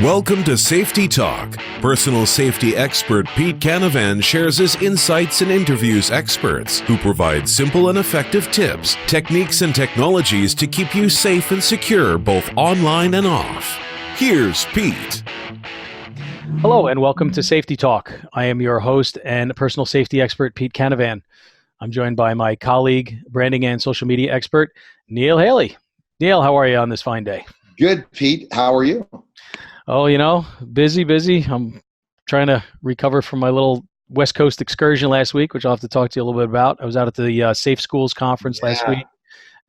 Welcome to Safety Talk. Personal safety expert Pete Canavan shares his insights and interviews experts who provide simple and effective tips, techniques, and technologies to keep you safe and secure both online and off. Here's Pete. Hello and welcome to Safety Talk. I am your host and personal safety expert Pete Canavan. I'm joined by my colleague, branding and social media expert, Neil Haley. Neil, how are you on this fine day? Good, Pete. How are you? Oh, busy. I'm trying to recover from my little West Coast excursion last week, which I'll have to talk to you a little bit about. I was out at the Safe Schools Conference last week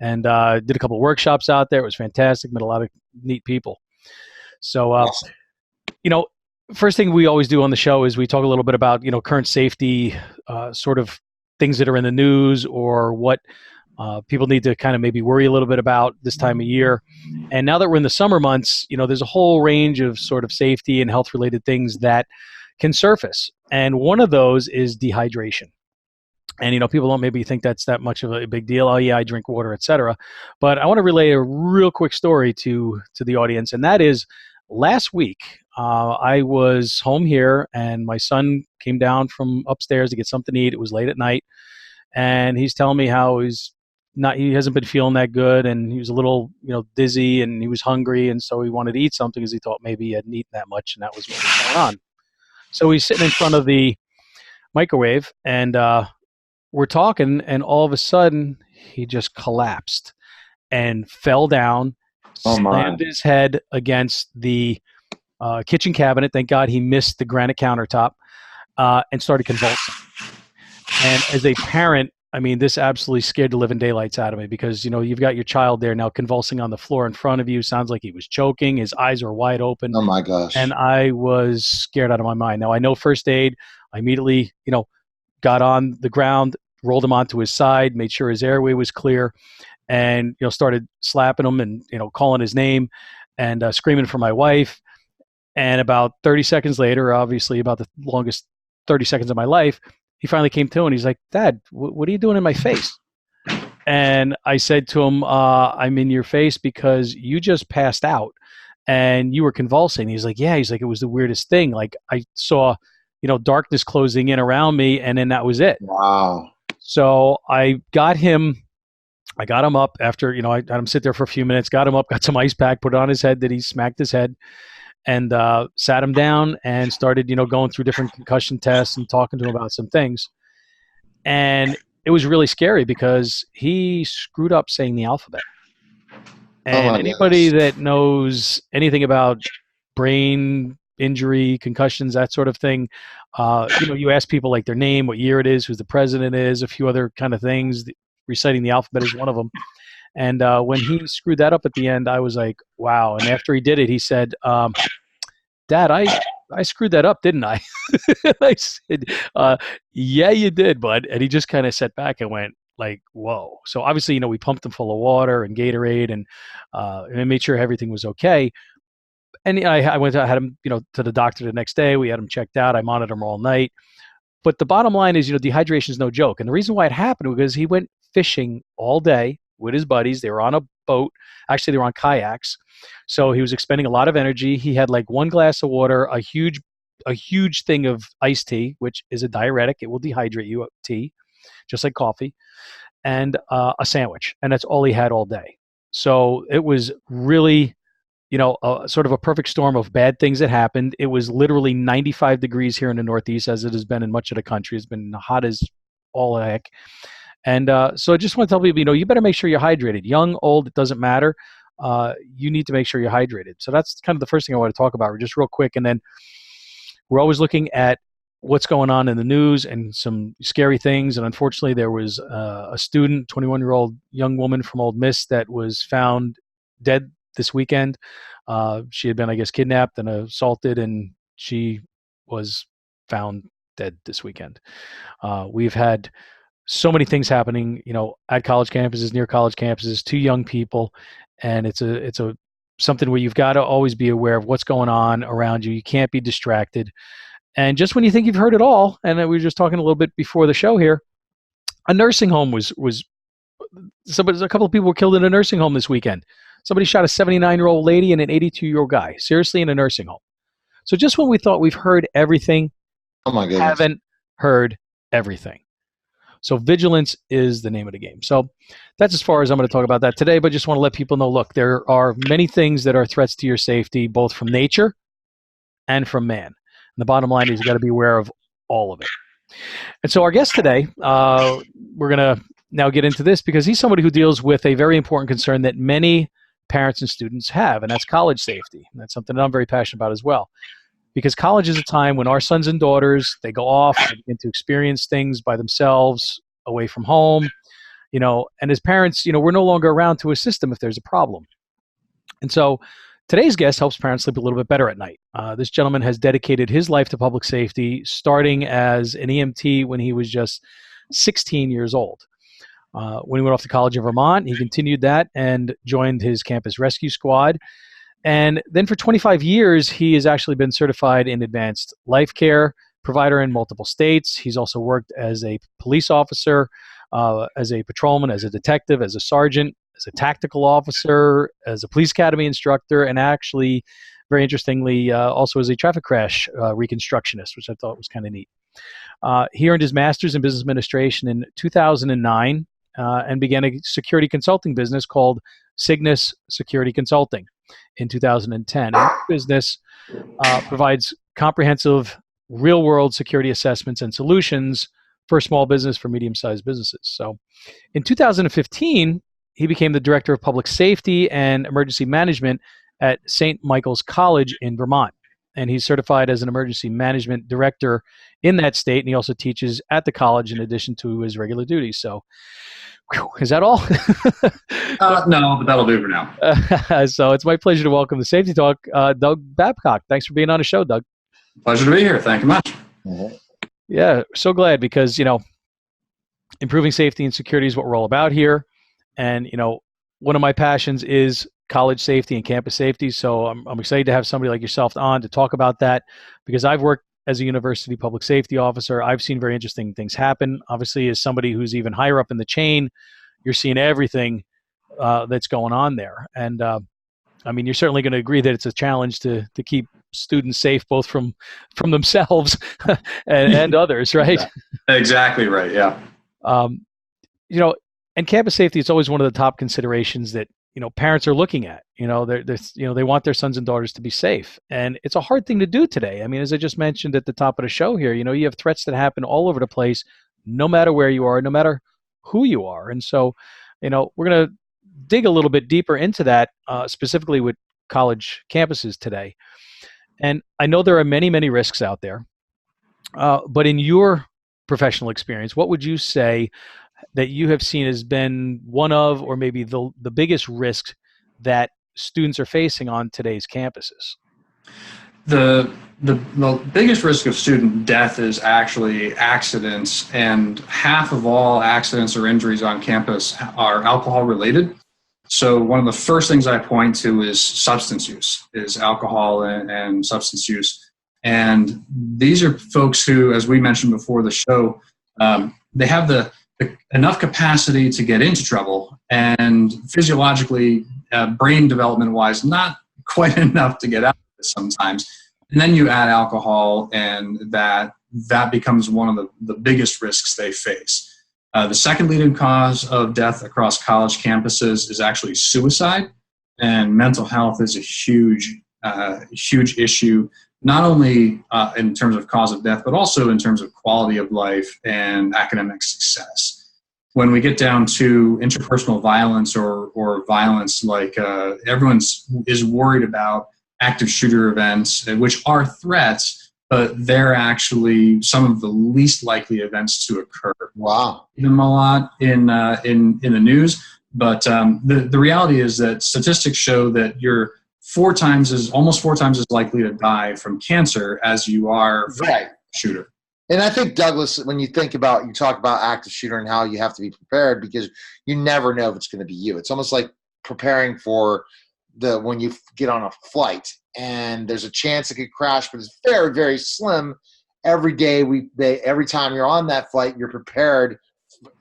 and did a couple of workshops out there. It was fantastic. Met a lot of neat people. So, Awesome. First thing we always do on the show is we talk a little bit about, current safety, sort of things that are in the news or what people need to kind of maybe worry a little bit about this time of year. And now that we're in the summer months, there's a whole range of sort of safety and health related things that can surface. And one of those is dehydration. And, people don't maybe think that's that much of a big deal. Oh yeah, I drink water, etc. But I want to relay a real quick story to the audience. And that is last week, I was home here and my son came down from upstairs to get something to eat. It was late at night. And he's telling me how he hasn't been feeling that good, and he was a little, dizzy, and he was hungry, and so he wanted to eat something because he thought maybe he hadn't eaten that much, and that was what was going on. So he's sitting in front of the microwave, and we're talking, and all of a sudden, he just collapsed and fell down, slammed his head against the kitchen cabinet. Thank God he missed the granite countertop, and started convulsing. And as a parent, this absolutely scared the living daylights out of me because, you've got your child there now convulsing on the floor in front of you. Sounds like he was choking. His eyes were wide open. Oh, my gosh. And I was scared out of my mind. Now, I know first aid. I immediately, got on the ground, rolled him onto his side, made sure his airway was clear, and, started slapping him and, calling his name and screaming for my wife. And about 30 seconds later, obviously about the longest 30 seconds of my life, he finally came to and he's like, "Dad, what are you doing in my face?" And I said to him, "I'm in your face because you just passed out and you were convulsing." He's like, "Yeah." He's like, "It was the weirdest thing. Like I saw, darkness closing in around me and then that was it." Wow. So I got him up after, I had him sit there for a few minutes, got him up, got some ice pack, put it on his head that he smacked his head. And sat him down and started, going through different concussion tests and talking to him about some things. And it was really scary because he screwed up saying the alphabet. And anybody that knows anything about brain injury, concussions, that sort of thing, you ask people like their name, what year it is, who the president is, a few other kind of things. Reciting the alphabet is one of them. And when he screwed that up at the end, I was like, wow. And after he did it, he said, "Dad, I screwed that up, didn't I?" I said, "Yeah, you did, bud." And he just kind of sat back and went like, whoa. So obviously, we pumped him full of water and Gatorade and made sure everything was okay. And I had him, to the doctor the next day. We had him checked out. I monitored him all night. But the bottom line is, dehydration is no joke. And the reason why it happened was because he went fishing all day with his buddies. They were on a boat. Actually, they were on kayaks. So he was expending a lot of energy. He had like one glass of water, a huge thing of iced tea, which is a diuretic. It will dehydrate you, tea, just like coffee, and a sandwich. And that's all he had all day. So it was really, sort of a perfect storm of bad things that happened. It was literally 95 degrees here in the Northeast, as it has been in much of the country. It's been hot as all heck. And so I just want to tell people, you better make sure you're hydrated. Young, old, it doesn't matter. You need to make sure you're hydrated. So that's kind of the first thing I want to talk about, just real quick. And then we're always looking at what's going on in the news and some scary things. And unfortunately, there was a student, 21-year-old young woman from Ole Miss that was found dead this weekend. She had been, I guess, kidnapped and assaulted, and she was found dead this weekend. We've had so many things happening, at college campuses, near college campuses, to young people, and it's something where you've got to always be aware of what's going on around you. You can't be distracted. And just when you think you've heard it all, and we were just talking a little bit before the show here, a nursing home a couple of people were killed in a nursing home this weekend. Somebody shot a 79-year-old lady and an 82-year-old guy, seriously, in a nursing home. So just when we thought we've heard everything, Oh my goodness. haven't heard everything. So vigilance is the name of the game. So that's as far as I'm going to talk about that today, but just want to let people know, look, there are many things that are threats to your safety, both from nature and from man. And the bottom line is you got to be aware of all of it. And so our guest today, we're going to now get into this because he's somebody who deals with a very important concern that many parents and students have, and that's college safety. And that's something that I'm very passionate about as well. Because college is a time when our sons and daughters, they go off, they begin to experience things by themselves, away from home, and as parents, we're no longer around to assist them if there's a problem. And so today's guest helps parents sleep a little bit better at night. This gentleman has dedicated his life to public safety, starting as an EMT when he was just 16 years old. When he went off to college in Vermont, he continued that and joined his campus rescue squad. And then for 25 years, he has actually been certified in advanced life care provider in multiple states. He's also worked as a police officer, as a patrolman, as a detective, as a sergeant, as a tactical officer, as a police academy instructor, and actually, very interestingly, also as a traffic crash reconstructionist, which I thought was kind of neat. He earned his master's in business administration in 2009 and began a security consulting business called Cygnus Security Consulting in 2010. And this business provides comprehensive real-world security assessments and solutions for small business, for medium-sized businesses. So in 2015, he became the director of public safety and emergency management at St. Michael's College in Vermont. And he's certified as an emergency management director in that state. And he also teaches at the college in addition to his regular duties. So is that all? No, but that'll do for now. So it's my pleasure to welcome to Safety Talk, Doug Babcock. Thanks for being on the show, Doug. Pleasure to be here. Thank you much. Yeah, so glad because, improving safety and security is what we're all about here. And, one of my passions is college safety and campus safety. So I'm excited to have somebody like yourself on to talk about that because I've worked as a university public safety officer. I've seen very interesting things happen. Obviously, as somebody who's even higher up in the chain, you're seeing everything that's going on there. And you're certainly going to agree that it's a challenge to keep students safe, both from themselves and others, right? Exactly right. Yeah. And campus safety is always one of the top considerations that parents are looking at. They want their sons and daughters to be safe, and it's a hard thing to do today. I mean, as I just mentioned at the top of the show here, you have threats that happen all over the place, no matter where you are, no matter who you are. And so, we're going to dig a little bit deeper into that, specifically with college campuses today. And I know there are many, many risks out there, but in your professional experience, what would you say that you have seen has been one of, or maybe the biggest risk that students are facing on today's campuses? The biggest risk of student death is actually accidents, and half of all accidents or injuries on campus are alcohol related. So one of the first things I point to is substance use, is alcohol and substance use. And these are folks who, as we mentioned before the show, they have enough capacity to get into trouble, and physiologically, brain development-wise, not quite enough to get out of it sometimes. And then you add alcohol, and that becomes one of the biggest risks they face. The second leading cause of death across college campuses is actually suicide, and mental health is a huge issue, not only in terms of cause of death, but also in terms of quality of life and academic success. When we get down to interpersonal violence or violence, like everyone is worried about active shooter events, which are threats, but they're actually some of the least likely events to occur. Wow. Them a lot in the news, but the reality is that statistics show that you're almost four times as likely to die from cancer as you are from a shooter. And I think, Douglas, when you talk about active shooter and how you have to be prepared, because you never know if it's going to be you. It's almost like preparing for when you get on a flight and there's a chance it could crash, but it's very, very slim. Every time you're on that flight, you're prepared,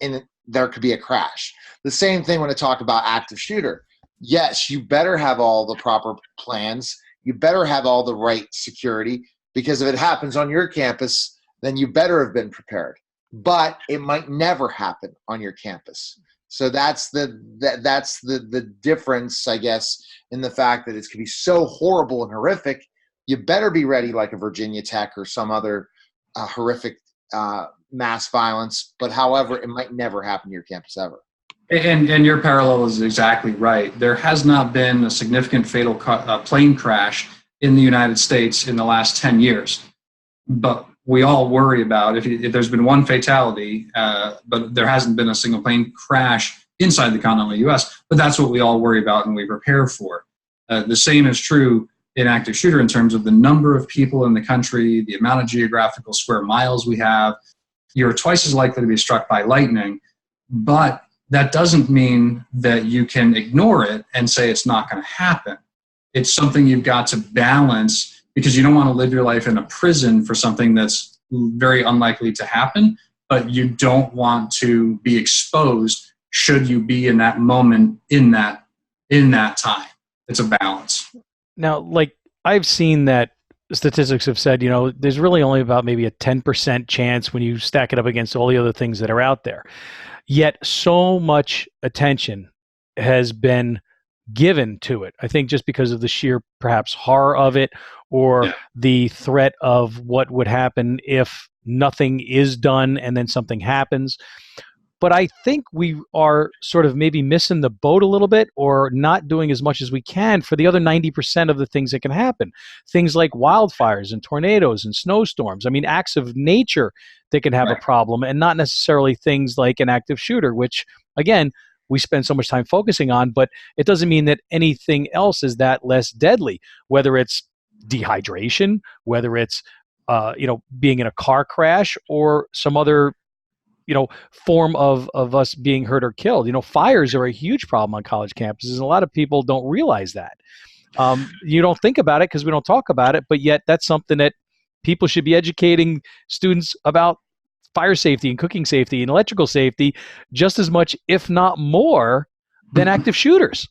and there could be a crash. The same thing when I talk about active shooter. yes, you better have all the proper plans. You better have all the right security, because if it happens on your campus, then you better have been prepared. But it might never happen on your campus. So that's the difference, I guess, in the fact that it's going to be so horrible and horrific. You better be ready, like a Virginia Tech or some other horrific mass violence. But however, it might never happen to your campus ever. And your parallel is exactly right. There has not been a significant fatal plane crash in the United States in the last 10 years. But we all worry about if there's been one fatality, but there hasn't been a single plane crash inside the continental U.S., but that's what we all worry about and we prepare for. The same is true in active shooter in terms of the number of people in the country, the amount of geographical square miles we have. You're twice as likely to be struck by lightning, but that doesn't mean that you can ignore it and say it's not going to happen. It's something you've got to balance, because you don't want to live your life in a prison for something that's very unlikely to happen, but you don't want to be exposed should you be in that moment in that time. It's a balance. Now, like, I've seen that statistics have said, there's really only about maybe a 10% chance when you stack it up against all the other things that are out there. Yet so much attention has been given to it. I think just because of the sheer perhaps horror of it, or the threat of what would happen if nothing is done and then something happens. But I think we are sort of maybe missing the boat a little bit, or not doing as much as we can for the other 90% of the things that can happen. Things like wildfires and tornadoes and snowstorms. I mean, acts of nature that can have a problem, and not necessarily things like an active shooter, which, again, we spend so much time focusing on, but it doesn't mean that anything else is that less deadly, whether it's dehydration, whether it's, being in a car crash, or some other form of us being hurt or killed. Fires are a huge problem on college campuses, and a lot of people don't realize that. You don't think about it because we don't talk about it, but yet that's something that people should be educating students about: fire safety and cooking safety and electrical safety just as much, if not more, than active shooters.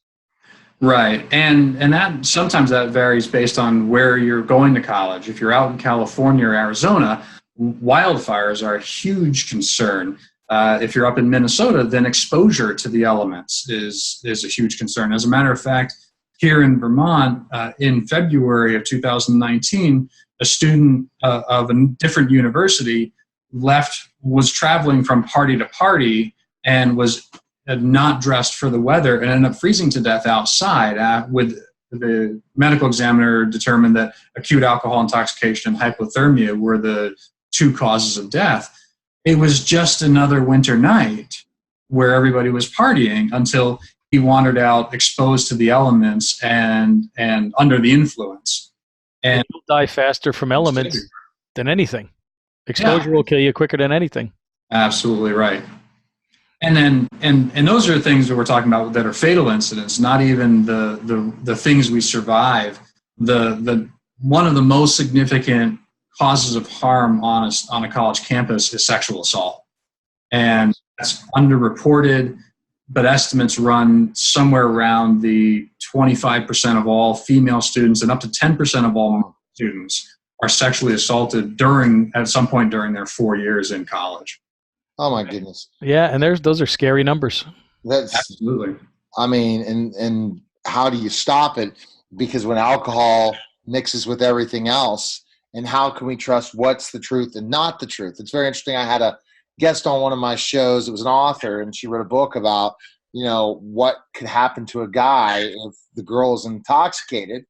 Right. And that sometimes that varies based on where you're going to college. If you're out in California or Arizona, wildfires are a huge concern. If you're up in Minnesota, then exposure to the elements is a huge concern. As a matter of fact, here in Vermont, in February of 2019, a student of a different university was traveling from party to party and was not dressed for the weather, and ended up freezing to death outside. With the medical examiner determined that acute alcohol intoxication and hypothermia were the two causes of death. It was just another winter night where everybody was partying until he wandered out exposed to the elements and under the influence. And you'll die faster from elements than anything. Exposure will kill you quicker than anything. Absolutely right. And then and those are things that we're talking about that are fatal incidents, not even the things we survive. The one of the most significant causes of harm on a college campus is sexual assault. And that's underreported, but estimates run somewhere around the 25% of all female students and up to 10% of all students are sexually assaulted at some point during their 4 years in college. Oh my goodness. Yeah, and those are scary numbers. That's absolutely. I mean, and how do you stop it? Because when alcohol mixes with everything else, and how can we trust what's the truth and not the truth? It's very interesting. I had a guest on one of my shows. It was an author, and she wrote a book about, what could happen to a guy if the girl is intoxicated,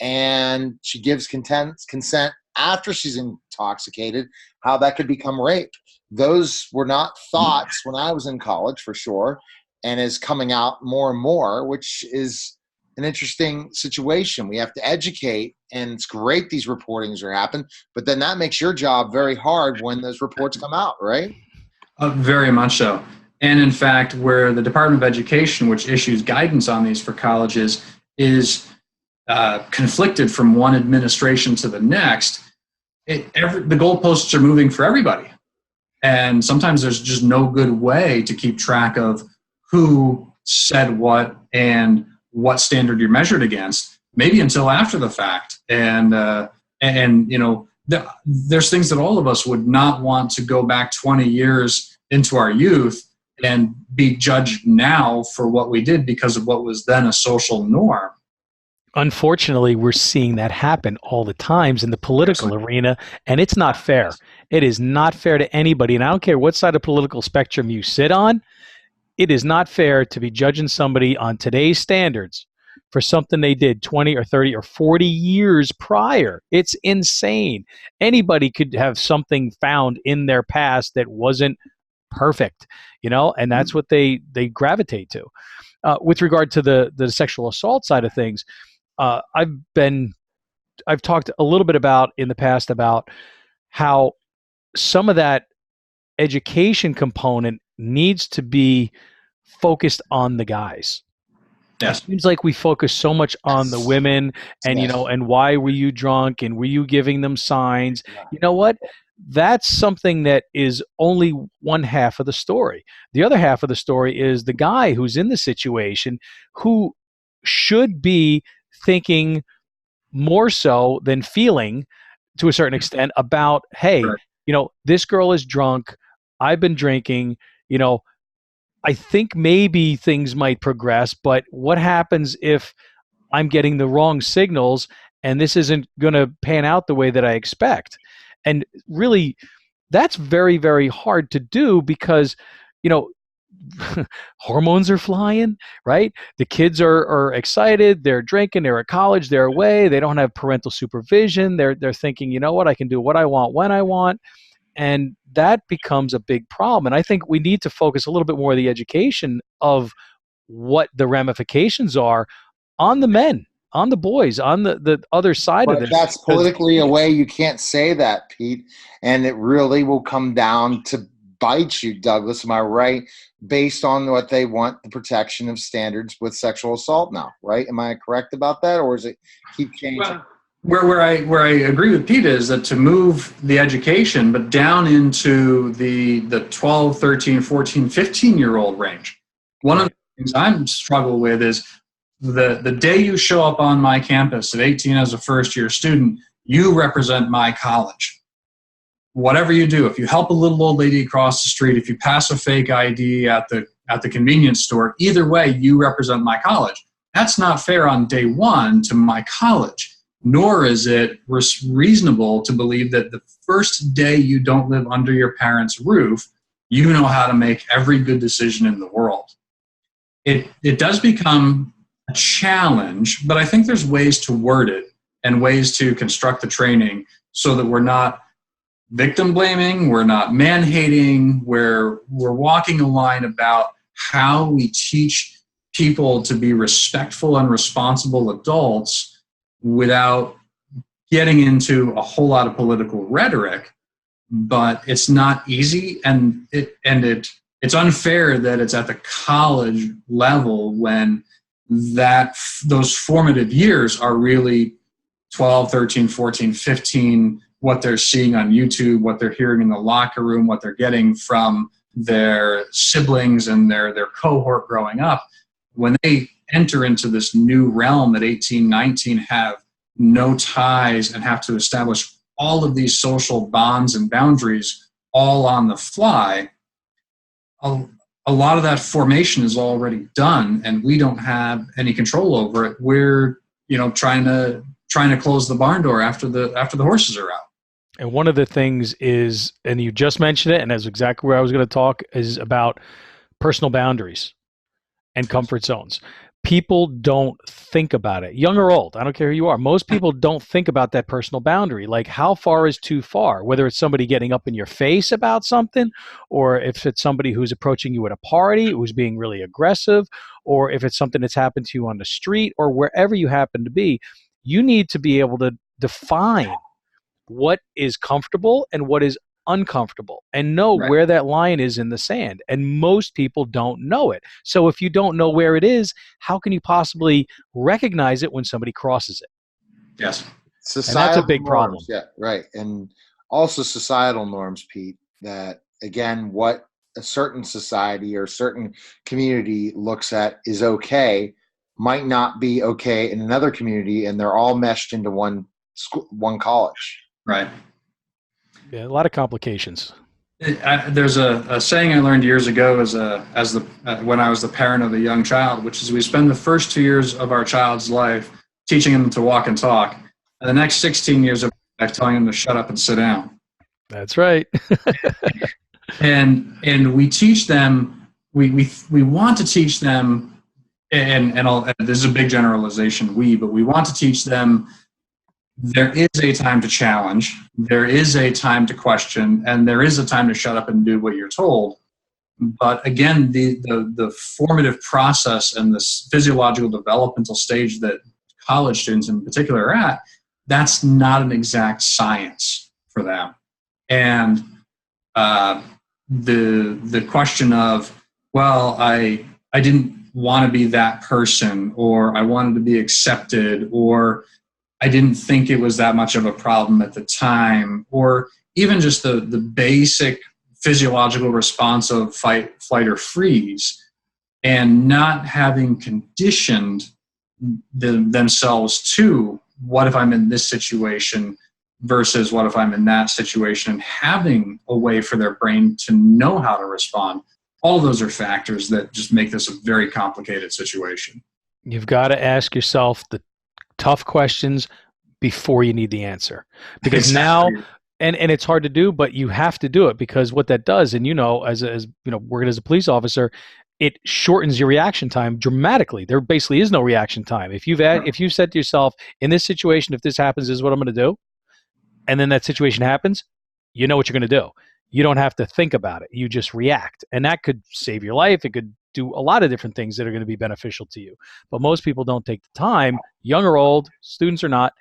and she gives consent after she's intoxicated, how that could become rape. Those were not thoughts when I was in college, for sure, and is coming out more and more, which is an interesting situation. We have to educate, and it's great these reportings are happening, but then that makes your job very hard when those reports come out, right? Very much so. And in fact, where the Department of Education, which issues guidance on these for colleges, is conflicted from one administration to the next, the goalposts are moving for everybody. And sometimes there's just no good way to keep track of who said what and what standard you're measured against, maybe until after the fact. And there's things that all of us would not want to go back 20 years into our youth and be judged now for what we did because of what was then a social norm. Unfortunately, we're seeing that happen all the times in the political arena, and it's not fair. It is not fair to anybody, and I don't care what side of the political spectrum you sit on. It is not fair to be judging somebody on today's standards for something they did 20 or 30 or 40 years prior. It's insane. Anybody could have something found in their past that wasn't perfect, and that's what they gravitate to. With regard to the sexual assault side of things, I've talked a little bit about in the past about how some of that education component needs to be focused on the guys. Yes. It seems like we focus so much on the women and, and why were you drunk and were you giving them signs? You know what? That's something that is only one half of the story. The other half of the story is the guy who's in the situation who should be thinking more so than feeling to a certain extent about, hey, this girl is drunk. I've been drinking, I think maybe things might progress, but what happens if I'm getting the wrong signals and this isn't going to pan out the way that I expect? And really, that's very, very hard to do because, hormones are flying, right? The kids are excited. They're drinking. They're at college. They're away. They don't have parental supervision. They're thinking, you know what? I can do what I want when I want. And that becomes a big problem. And I think we need to focus a little bit more of the education of what the ramifications are on the men, on the boys, on the other side of this. That's politically away. You can't say that, Pete. And it really will come down to bite you, Douglas. Am I right? Based on what they want, the protection of standards with sexual assault now, right? Am I correct about that? Or is it keep changing? Well, where I agree with Pete is that to move the education, but down into the 12, 13, 14, 15-year-old range. One of the things I'm struggle with is the day you show up on my campus at 18 as a first-year student, you represent my college. Whatever you do, if you help a little old lady across the street, if you pass a fake ID at the convenience store, either way, you represent my college. That's not fair on day one to my college. Nor is it reasonable to believe that the first day you don't live under your parents' roof, you know how to make every good decision in the world. It does become a challenge, but I think there's ways to word it and ways to construct the training so that we're not victim blaming, we're not man-hating, we're walking a line about how we teach people to be respectful and responsible adults without getting into a whole lot of political rhetoric. But it's not easy, and it's unfair that it's at the college level when those formative years are really 12, 13, 14, 15, what they're seeing on YouTube, what they're hearing in the locker room, what they're getting from their siblings and their cohort growing up. When they enter into this new realm at 18, 19, have no ties and have to establish all of these social bonds and boundaries all on the fly, a lot of that formation is already done and we don't have any control over it. We're, trying to close the barn door after the horses are out. And one of the things is, and you just mentioned it, and that's exactly where I was going to talk, is about personal boundaries and comfort zones. People don't think about it, young or old. I don't care who you are. Most people don't think about that personal boundary. Like, how far is too far? Whether it's somebody getting up in your face about something, or if it's somebody who's approaching you at a party, who's being really aggressive, or if it's something that's happened to you on the street or wherever you happen to be, you need to be able to define what is comfortable and what is uncomfortable and know where that line is in the sand. And most people don't know it. So if you don't know where it is, how can you possibly recognize it when somebody crosses it? Yes. Societal and that's a big problem. Yeah, right. And also societal norms, Pete, that again, what a certain society or certain community looks at is okay might not be okay in another community, and they're all meshed into one school, one college. Right. Yeah, a lot of complications. There's a saying I learned years ago when I was the parent of a young child, which is we spend the first 2 years of our child's life teaching them to walk and talk, and the next 16 years of life telling them to shut up and sit down. That's right. And we teach them. We want to teach them, and this is a big generalization. But we want to teach them. There is a time to challenge, there is a time to question, and there is a time to shut up and do what you're told. But again, the formative process and this physiological developmental stage that college students in particular are at, that's not an exact science for them. And the question of, well, I didn't want to be that person, or I wanted to be accepted, or I didn't think it was that much of a problem at the time, or even just the basic physiological response of fight, flight, or freeze, and not having conditioned themselves to what if I'm in this situation versus what if I'm in that situation, and having a way for their brain to know how to respond. All of those are factors that just make this a very complicated situation. You've got to ask yourself the tough questions before you need the answer, because Exactly. now, and it's hard to do, but you have to do it, because what that does, and as working as a police officer, it shortens your reaction time dramatically. There basically is no reaction time. If you've said to yourself, in this situation, if this happens, this is what I'm going to do, and then that situation happens, you know what you're going to do. You don't have to think about it. You just react, and that could save your life. It could do a lot of different things that are going to be beneficial to you. But most people don't take the time, young or old, students or not,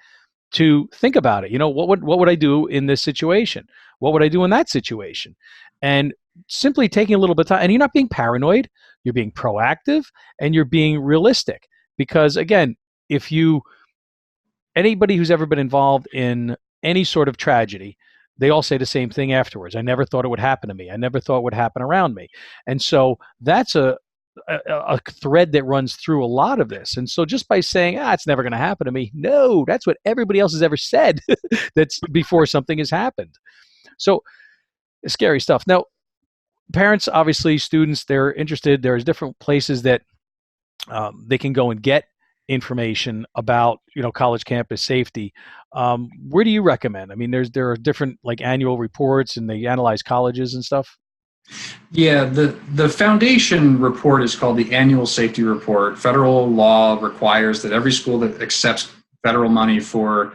to think about it. What would I do in this situation? What would I do in that situation? And simply taking a little bit of time, and you're not being paranoid, you're being proactive, and you're being realistic. Because again, anybody who's ever been involved in any sort of tragedy, they all say the same thing afterwards. I never thought it would happen to me. I never thought it would happen around me. And so that's a thread that runs through a lot of this. And so just by saying, it's never going to happen to me, no, that's what everybody else has ever said that's before something has happened. So scary stuff. Now, parents, obviously, students, they're interested. There's different places that they can go and get information about college campus safety. Where do you recommend? I mean, there are different annual reports, and they analyze colleges and stuff. Yeah, the foundation report is called the Annual Safety Report. Federal law requires that every school that accepts federal money for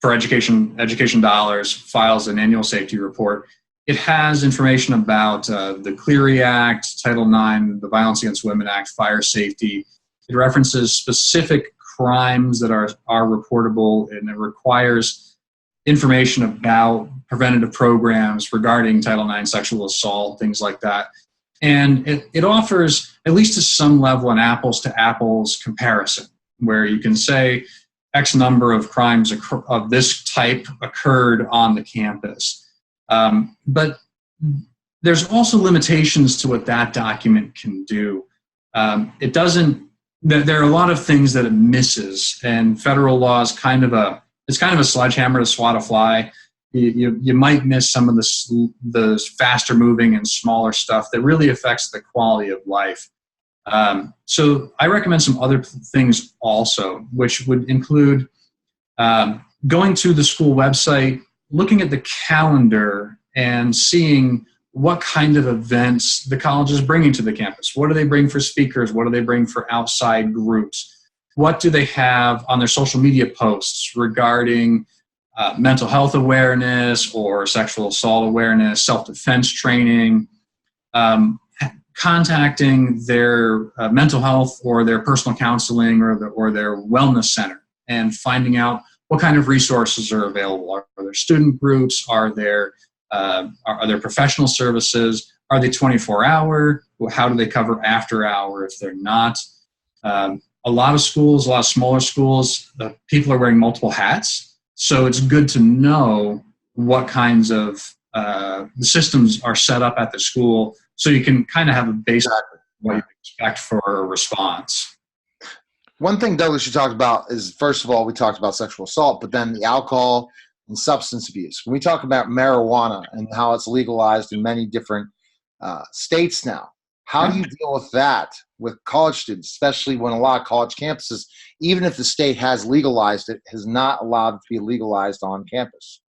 education dollars files an annual safety report. It has information about the Clery Act, Title IX, the Violence Against Women Act, fire safety. It references specific crimes that are reportable, and it requires information about preventative programs regarding Title IX sexual assault, things like that. And it offers, at least to some level, an apples-to-apples comparison, where you can say X number of crimes of this type occurred on the campus. But there's also limitations to what that document can do. It doesn't. There are a lot of things that it misses, and federal law is kind of a sledgehammer to swat a fly. You might miss some of the faster moving and smaller stuff that really affects the quality of life. So I recommend some other things also, which would include going to the school website, looking at the calendar, and seeing what kind of events the college is bringing to the campus. What do they bring for speakers? What do they bring for outside groups? What do they have on their social media posts regarding mental health awareness or sexual assault awareness, self-defense training, contacting their mental health or their personal counseling or their wellness center, and finding out what kind of resources are available. Are there student groups? Are there professional services? Are they 24-hour? How do they cover after hour if they're not? A lot of schools, a lot of smaller schools, people are wearing multiple hats. So it's good to know what kinds of the systems are set up at the school, so you can kind of have a base of what you expect for a response. One thing, Douglas, you talked about is, first of all, we talked about sexual assault, but then the alcohol and substance abuse. When we talk about marijuana and how it's legalized in many different states now, how do you deal with that with college students, especially when a lot of college campuses, even if the state has legalized it, has not allowed it to be legalized on campus?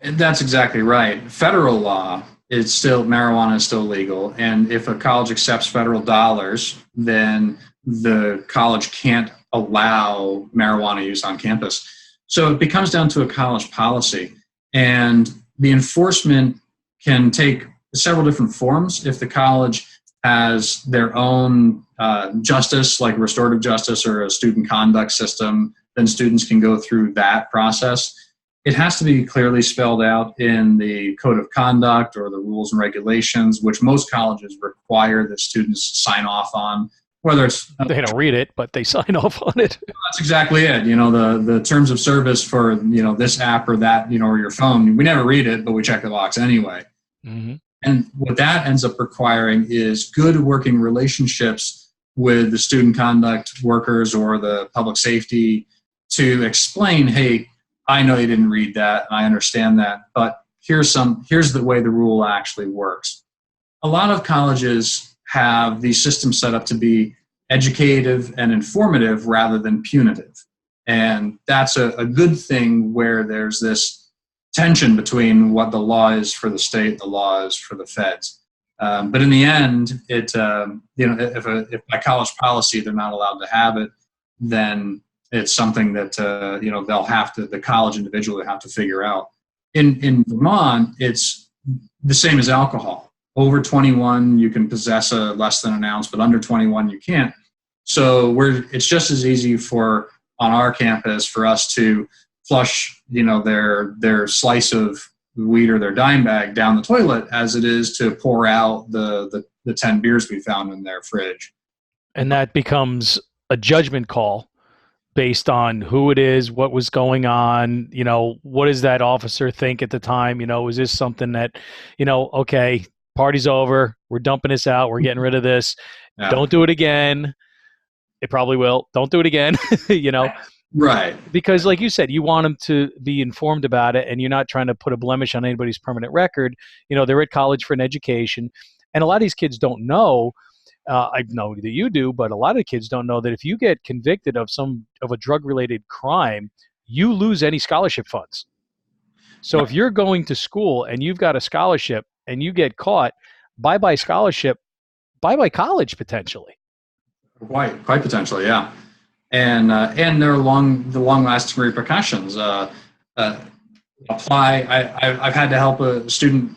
And that's exactly right. Federal law is still, marijuana is still legal. And if a college accepts federal dollars, then the college can't allow marijuana use on campus. So it becomes down to a college policy. And the enforcement can take several different forms. If the college has their own justice, like restorative justice or a student conduct system, then students can go through that process. It has to be clearly spelled out in the code of conduct or the rules and regulations, which most colleges require that students sign off on. Whether it's they don't read it, but they sign off on it. That's exactly it. The terms of service for this app or that, or your phone, we never read it, but we check the box anyway. Mm-hmm. And what that ends up requiring is good working relationships with the student conduct workers or the public safety to explain, hey, I know you didn't read that, and I understand that, but here's the way the rule actually works. A lot of colleges have these systems set up to be educative and informative rather than punitive. And that's a good thing where there's this tension between what the law is for the state, the law is for the feds. But in the end, if by college policy they're not allowed to have it, then it's something that they'll have to, the college individual will have to figure out. In Vermont, it's the same as alcohol. Over 21, you can possess a less than an ounce, but under 21, you can't. So it's just as easy on our campus for us to flush, their slice of weed or their dime bag down the toilet as it is to pour out the 10 beers we found in their fridge. And that becomes a judgment call based on who it is, what was going on, what does that officer think at the time? Was this something that, okay, party's over, we're dumping this out, we're getting rid of this. Yeah. Don't do it again. It probably will. Don't do it again, Right. Because like you said, you want them to be informed about it and you're not trying to put a blemish on anybody's permanent record. They're at college for an education. And a lot of these kids don't know, I know that you do, but a lot of kids don't know that if you get convicted of a drug-related crime, you lose any scholarship funds. So if you're going to school and you've got a scholarship and you get caught, bye-bye scholarship, bye-bye college potentially. Quite potentially, yeah. And there are the long-lasting repercussions. I've had to help a student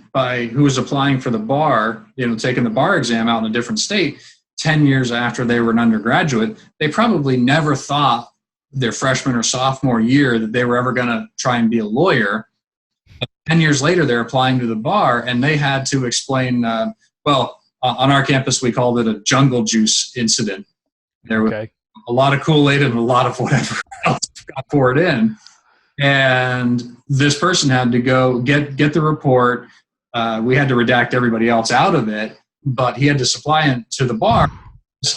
who was applying for the bar, taking the bar exam out in a different state 10 years after they were an undergraduate. They probably never thought their freshman or sophomore year that they were ever going to try and be a lawyer. 10 years later, they're applying to the bar, and they had to explain, on our campus, we called it a jungle juice incident. There was a lot of Kool-Aid and a lot of whatever else got poured in. And this person had to go get the report. We had to redact everybody else out of it, but he had to supply it to the bar.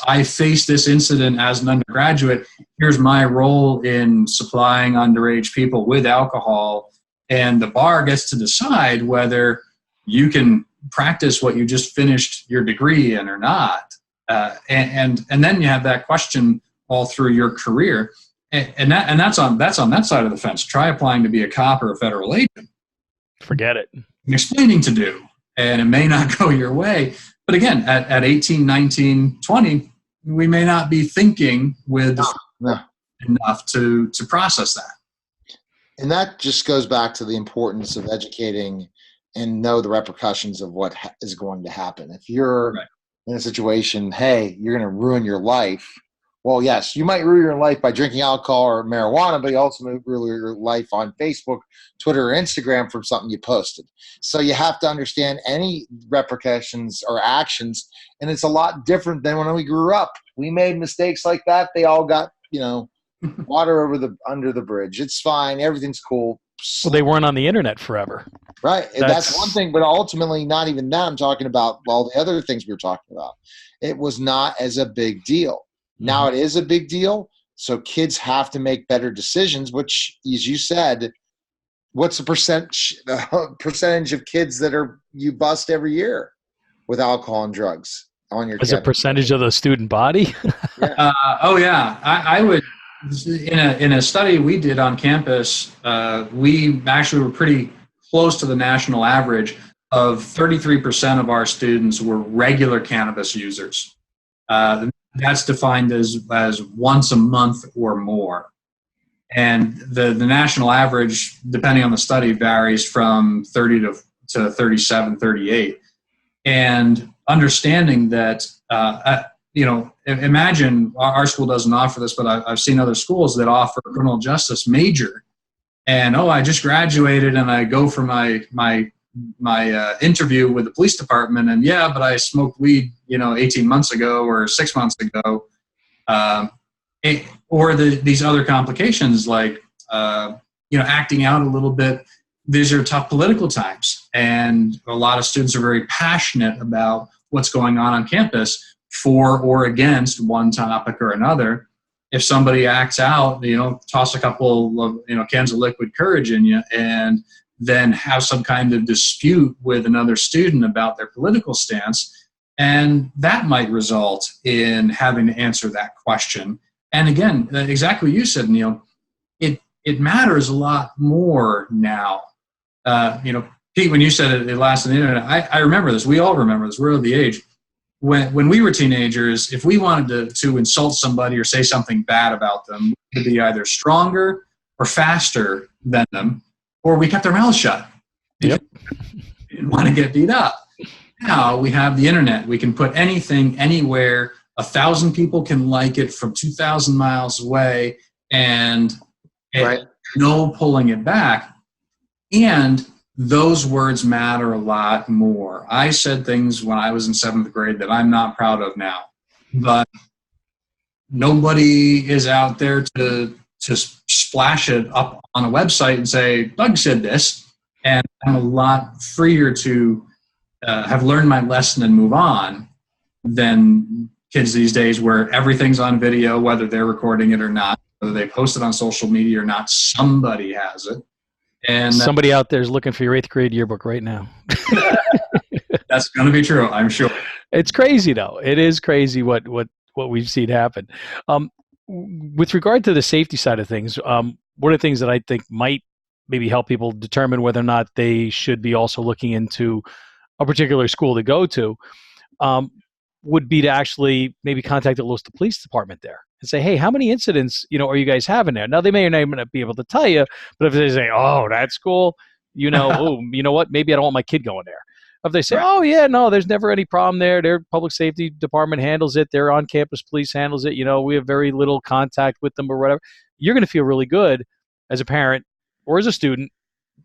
I faced this incident as an undergraduate. Here's my role in supplying underage people with alcohol. And the bar gets to decide whether you can practice what you just finished your degree in or not. And then you have that question all through your career. And that's on that side of the fence. Try applying to be a cop or a federal agent. Forget it. Explaining to do, and it may not go your way. But again, at 18, 19, 20, we may not be thinking with enough to process that. And that just goes back to the importance of educating and know the repercussions of what is going to happen. If you're in a situation, hey, you're going to ruin your life. Well, yes, you might ruin your life by drinking alcohol or marijuana, but you also may ruin your life on Facebook, Twitter, or Instagram from something you posted. So you have to understand any repercussions or actions, and it's a lot different than when we grew up. We made mistakes like that. They all got, water under the bridge. It's fine. Everything's cool. Well, they weren't on the internet forever. Right. That's one thing, but ultimately not even that. I'm talking about all the other things we were talking about. It was not as a big deal. Now it is a big deal. So kids have to make better decisions, which, as you said, what's the percentage of kids that you bust every year with alcohol and drugs on your As a campus? percentage of the student body? Yeah. Oh yeah, I would. In a study we did on campus, we actually were pretty close to the national average of 33% of our students were regular cannabis users. That's defined as once a month or more. And the national average, depending on the study, varies from 30 to 37, 38. And understanding that, imagine our school doesn't offer this, but I've seen other schools that offer a criminal justice major. And, I just graduated and I go for my interview with the police department, and but I smoked weed, 18 months ago or 6 months ago. Or these other complications like, acting out a little bit. These are tough political times, and a lot of students are very passionate about what's going on campus for or against one topic or another. If somebody acts out, toss a couple of, cans of liquid courage in you, and then have some kind of dispute with another student about their political stance, and that might result in having to answer that question. And again, exactly what you said, Neil, it matters a lot more now. Pete, when you said it last on the internet, I remember this. We all remember this. We're of the age. When we were teenagers, if we wanted to insult somebody or say something bad about them, we could be either stronger or faster than them, or we kept our mouths shut. Yep. We didn't want to get beat up. Now we have the internet. We can put anything anywhere. 1,000 people can like it from 2,000 miles away, and no pulling it back. And those words matter a lot more. I said things when I was in 7th grade that I'm not proud of now, but nobody is out there to splash it up on a website and say, Doug said this, and I'm a lot freer to have learned my lesson and move on than kids these days, where everything's on video, whether they're recording it or not, whether they post it on social media or not, somebody has it. And somebody out there is looking for your 8th grade yearbook right now. That's going to be true, I'm sure. It's crazy, though. It is crazy what we've seen happen. With regard to the safety side of things, one of the things that I think might maybe help people determine whether or not they should be also looking into a particular school to go to would be to actually maybe contact the local police department there and say, hey, how many incidents, are you guys having there? Now, they may or may not be able to tell you, but if they say, oh, that school, oh, you know what, maybe I don't want my kid going there. If they say, oh, yeah, no, there's never any problem there. Their public safety department handles it. Their on-campus police handles it. We have very little contact with them or whatever. You're going to feel really good as a parent or as a student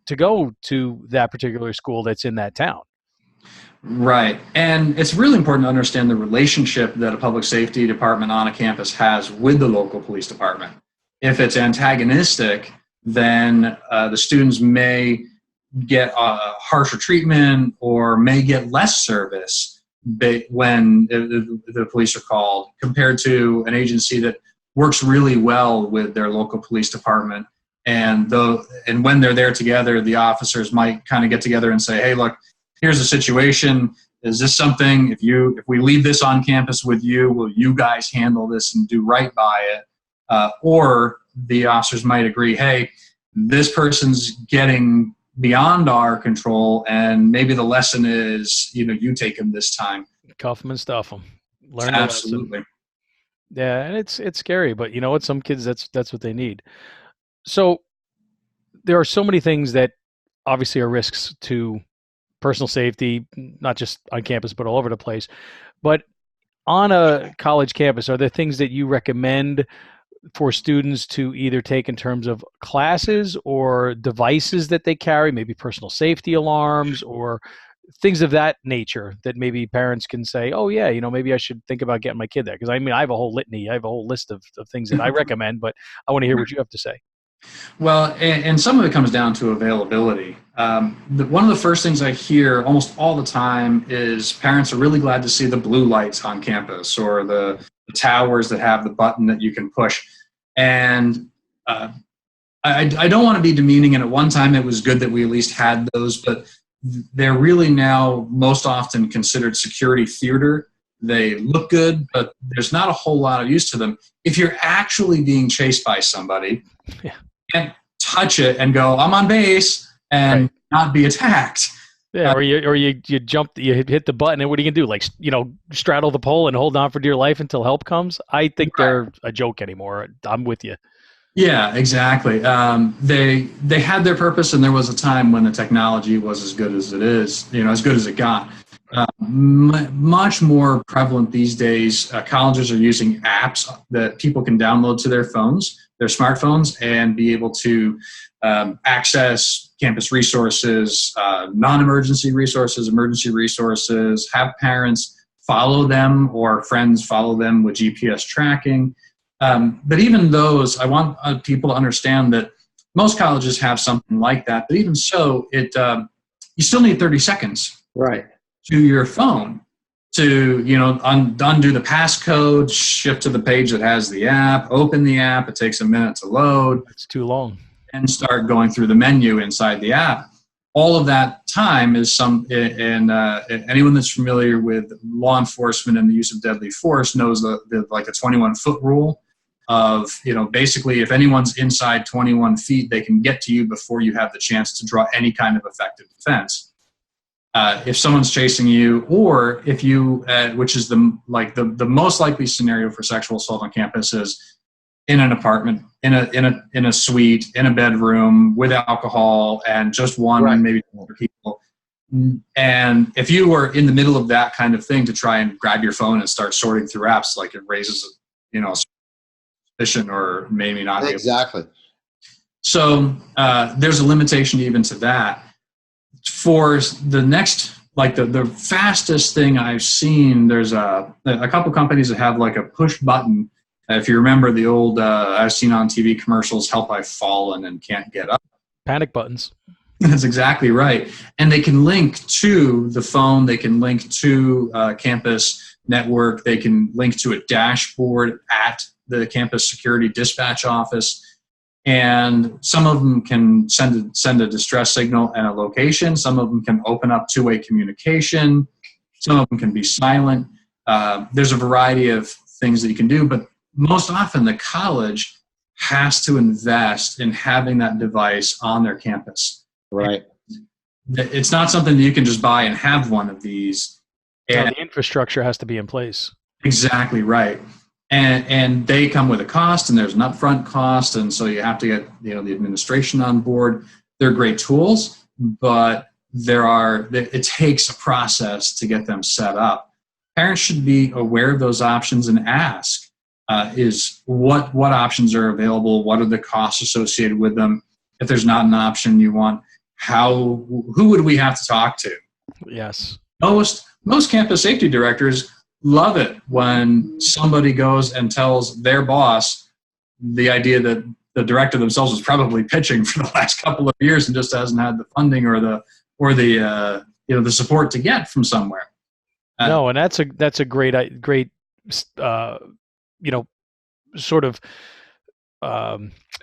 to go to that particular school that's in that town. Right. And it's really important to understand the relationship that a public safety department on a campus has with the local police department. If it's antagonistic, then the students may get harsher treatment or may get less service when the police are called, compared to an agency that works really well with their local police department. And when they're there together, the officers might kind of get together and say, hey, look, here's the situation. Is this something, if we leave this on campus with you, will you guys handle this and do right by it? Or the officers might agree, hey, this person's getting beyond our control, and maybe the lesson is, you take them this time. Cuff them and stuff them. Learn Absolutely. Yeah, and it's scary, but you know what? Some kids, that's what they need. So there are so many things that obviously are risks to personal safety, not just on campus, but all over the place. But on a college campus, are there things that you recommend for students to either take in terms of classes or devices that they carry, maybe personal safety alarms or things of that nature that maybe parents can say, oh yeah, maybe I should think about getting my kid there? Because I have a whole litany, I have a whole list of things that I recommend, but I want to hear what you have to say. Well, and some of it comes down to availability. One of the first things I hear almost all the time is parents are really glad to see the blue lights on campus or the the towers that have the button that you can push. And I don't want to be demeaning, and at one time it was good that we at least had those, but they're really now most often considered security theater. They look good, but there's not a whole lot of use to them. If you're actually being chased by somebody, you can't touch it and go, I'm on base, and not be attacked. Yeah, or you jump, you hit the button, and what are you gonna do? Like, straddle the pole and hold on for dear life until help comes? I think they're a joke anymore. I'm with you. Yeah, exactly. They had their purpose, and there was a time when the technology was as good as it is, as good as it got. Much more prevalent these days. Colleges are using apps that people can download to their phones, their smartphones, and be able to access campus resources, non-emergency resources, emergency resources, have parents follow them or friends follow them with GPS tracking. But even those, I want people to understand that most colleges have something like that. But even so, you still need 30 seconds to your phone to undo the passcode, shift to the page that has the app, open the app. It takes a minute to load. It's too long. And start going through the menu inside the app. All of that time is and anyone that's familiar with law enforcement and the use of deadly force knows the 21-foot rule of, basically if anyone's inside 21 feet, they can get to you before you have the chance to draw any kind of effective defense. If someone's chasing you, or if you, which is the most likely scenario for sexual assault on campus, is in an apartment, in a suite, in a bedroom with alcohol and just one, maybe two other people. And if you were in the middle of that kind of thing to try and grab your phone and start sorting through apps, like it raises, suspicion or maybe not. Exactly. So there's a limitation even to that. For the next, the fastest thing I've seen, there's a couple companies that have like a push button. If you remember the old, I've seen on TV commercials, help I've fallen and can't get up. Panic buttons. That's exactly right. And they can link to the phone. They can link to campus network. They can link to a dashboard at the campus security dispatch office. And some of them can send a distress signal and a location. Some of them can open up two-way communication. Some of them can be silent. There's a variety of things that you can do, but most often the college has to invest in having that device on their campus. Right. It's not something that you can just buy and have one of these. And the infrastructure has to be in place. Exactly right. And they come with a cost, and there's an upfront cost, and so you have to get the administration on board. They're great tools, but it takes a process to get them set up. Parents should be aware of those options and ask. Is what options are available? What are the costs associated with them? If there's not an option you want, who would we have to talk to? Yes. Most campus safety directors love it when somebody goes and tells their boss the idea that the director themselves was probably pitching for the last couple of years and just hasn't had the funding or the support to get from somewhere. No, and that's a great sort of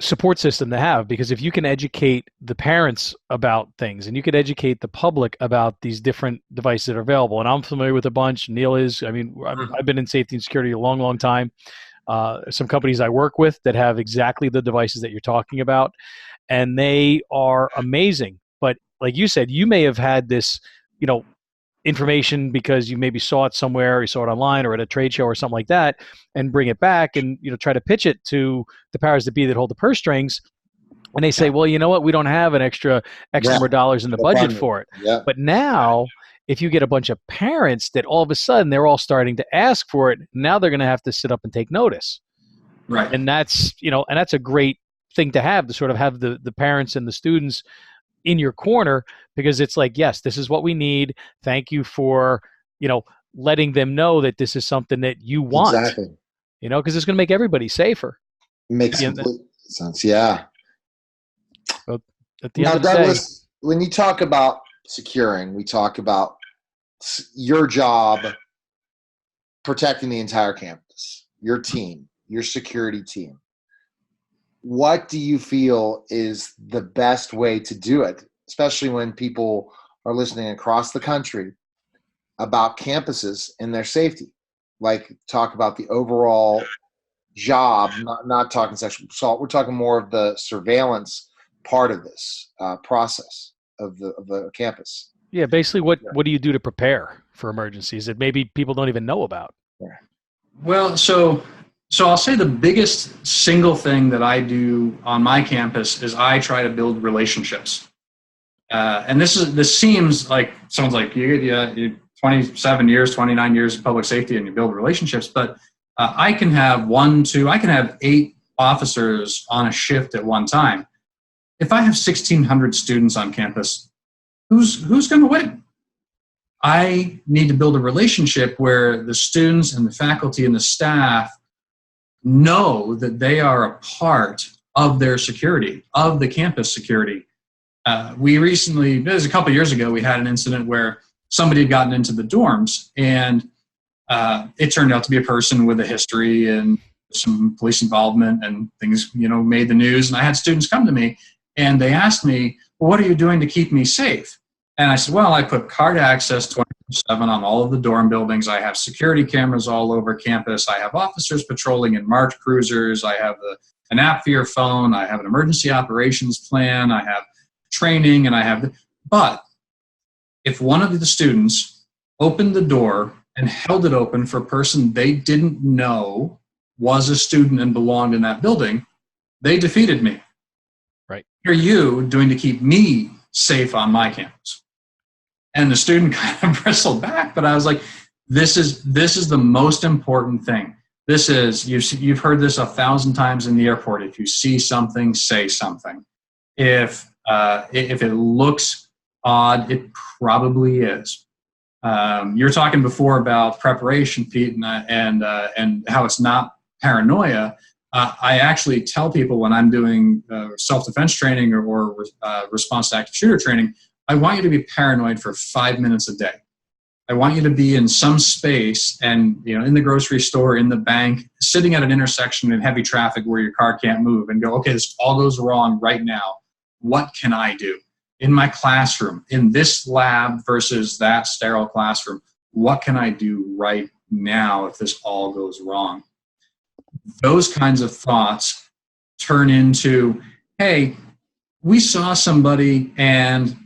support system to have, because if you can educate the parents about things and you could educate the public about these different devices that are available, and I'm familiar with a bunch, Neil is, I've been in safety and security a long, long time. Some companies I work with that have exactly the devices that you're talking about, and they are amazing. But like you said, you may have had this, information because you maybe saw it somewhere, you saw it online or at a trade show or something like that, and bring it back and try to pitch it to the powers that be that hold the purse strings, and they say, well, you know what, we don't have an extra number of dollars in the budget for it. Yeah. But now if you get a bunch of parents that all of a sudden they're all starting to ask for it, now they're going to have to sit up and take notice. Right. And that's a great thing to have, to sort of have the parents and the students in your corner, because it's like, yes, this is what we need. Thank you for, letting them know that this is something that you want. Exactly. Because it's going to make everybody safer. Makes complete sense. Yeah. Well, at the end of the Douglas, day, when you talk about securing, we talk about your job protecting the entire campus. your team, your security team, what do you feel is the best way to do it, especially when people are listening across the country about campuses and their safety? Like, talk about the overall job, not talking sexual assault. We're talking more of the surveillance part of this process of the campus. Yeah, basically, what do you do to prepare for emergencies that maybe people don't even know about? Yeah. Well, so I'll say the biggest single thing that I do on my campus is I try to build relationships. And this seems like someone's like, you 27 years, 29 years of public safety and you build relationships, but I can have I can have 8 officers on a shift at one time. If I have 1,600 students on campus, who's going to win? I need to build a relationship where the students and the faculty and the staff know that they are a part of their security, of the campus security. We recently, it was a couple of years ago, we had an incident where somebody had gotten into the dorms, and it turned out to be a person with a history and some police involvement, and things, made the news. And I had students come to me and they asked me, well, what are you doing to keep me safe? And I said, well, I put card access 24/7 on all of the dorm buildings. I have security cameras all over campus. I have officers patrolling in marked cruisers. I have an app for your phone. I have an emergency operations plan. I have training, and but if one of the students opened the door and held it open for a person they didn't know was a student and belonged in that building, they defeated me. Right. What are you doing to keep me safe on my campus? And the student kind of bristled back, but I was like, this is the most important thing. This is, you've heard this 1,000 times in the airport. If you see something, say something. If it looks odd, it probably is. You're talking before about preparation, Pete, and how it's not paranoia. I actually tell people when I'm doing self-defense training or response to active shooter training, I want you to be paranoid for 5 minutes a day. I want you to be in some space and, in the grocery store, in the bank, sitting at an intersection in heavy traffic where your car can't move, and go, okay, this all goes wrong right now. What can I do? In my classroom, in this lab versus that sterile classroom, what can I do right now if this all goes wrong? Those kinds of thoughts turn into, hey, we saw somebody and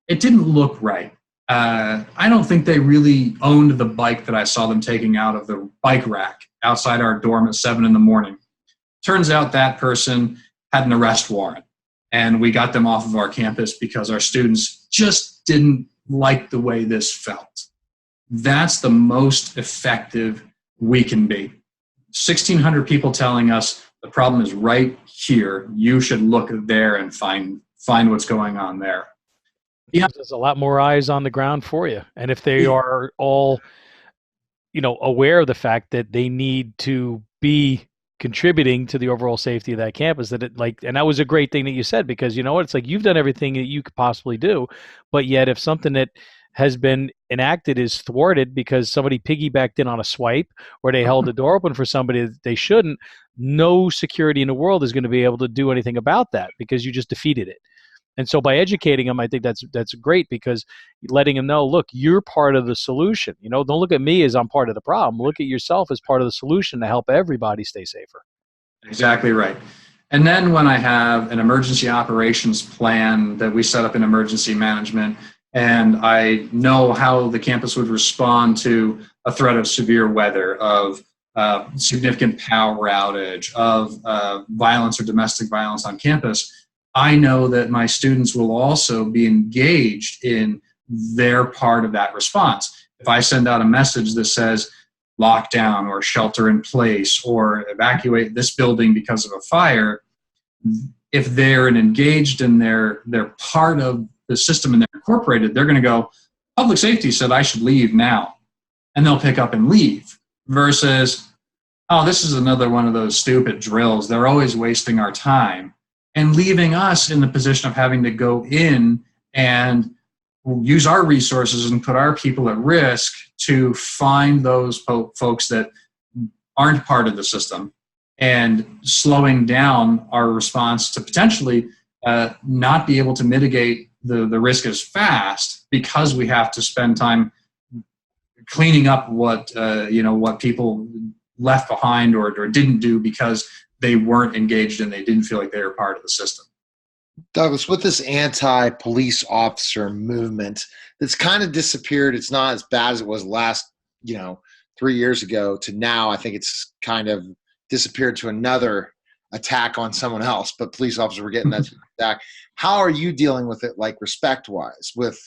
it didn't look right. I don't think they really owned the bike that I saw them taking out of the bike rack outside our dorm at 7 a.m. Turns out that person had an arrest warrant, and we got them off of our campus because our students just didn't like the way this felt. That's the most effective we can be. 1,600 people telling us the problem is right here. You should look there and find what's going on there. Yeah, there's a lot more eyes on the ground for you, and if they are all, aware of the fact that they need to be contributing to the overall safety of that campus, and that was a great thing that you said, because it's like you've done everything that you could possibly do, but yet if something that has been enacted is thwarted because somebody piggybacked in on a swipe or they held the door open for somebody that they shouldn't, no security in the world is going to be able to do anything about that because you just defeated it. And so by educating them, I think that's great, because letting them know, look, you're part of the solution. Don't look at me as I'm part of the problem. Look at yourself as part of the solution to help everybody stay safer. Exactly right. And then when I have an emergency operations plan that we set up in emergency management, and I know how the campus would respond to a threat of severe weather, of significant power outage, of violence or domestic violence on campus, I know that my students will also be engaged in their part of that response. If I send out a message that says lockdown or shelter in place or evacuate this building because of a fire, if they're engaged and they're part of the system and they're incorporated, they're going to go, public safety said I should leave now. And they'll pick up and leave, versus, oh, this is another one of those stupid drills. They're always wasting our time, and leaving us in the position of having to go in and use our resources and put our people at risk to find those folks that aren't part of the system, and slowing down our response to potentially not be able to mitigate the risk as fast because we have to spend time cleaning up what people left behind or didn't do because they weren't engaged and they didn't feel like they were part of the system. Douglas, with this anti-police officer movement that's kind of disappeared, it's not as bad as it was last, 3 years ago to now. I think it's kind of disappeared to another attack on someone else, but police officers were getting that attack. How are you dealing with it, like respect-wise, with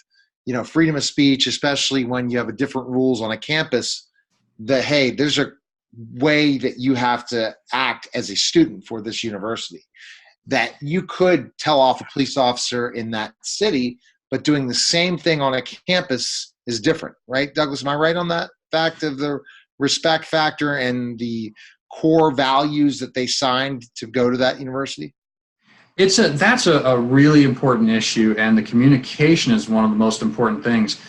freedom of speech, especially when you have a different rules on a campus that, hey, there's a way that you have to act as a student for this university, that you could tell off a police officer in that city, but doing the same thing on a campus is different, right? Douglas, am I right on that fact of the respect factor and the core values that they signed to go to that university? That's a really important issue, and the communication is one of the most important things.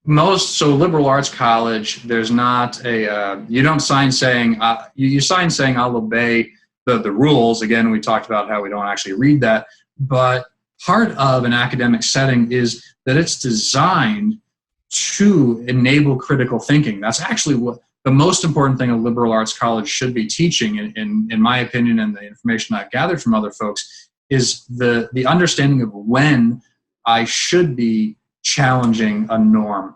Liberal arts college, there's not you don't sign saying, you sign saying I'll obey the rules. Again, we talked about how we don't actually read that, but part of an academic setting is that it's designed to enable critical thinking. That's actually what the most important thing a liberal arts college should be teaching, in my opinion, and the information I've gathered from other folks, is the understanding of when I should be challenging a norm.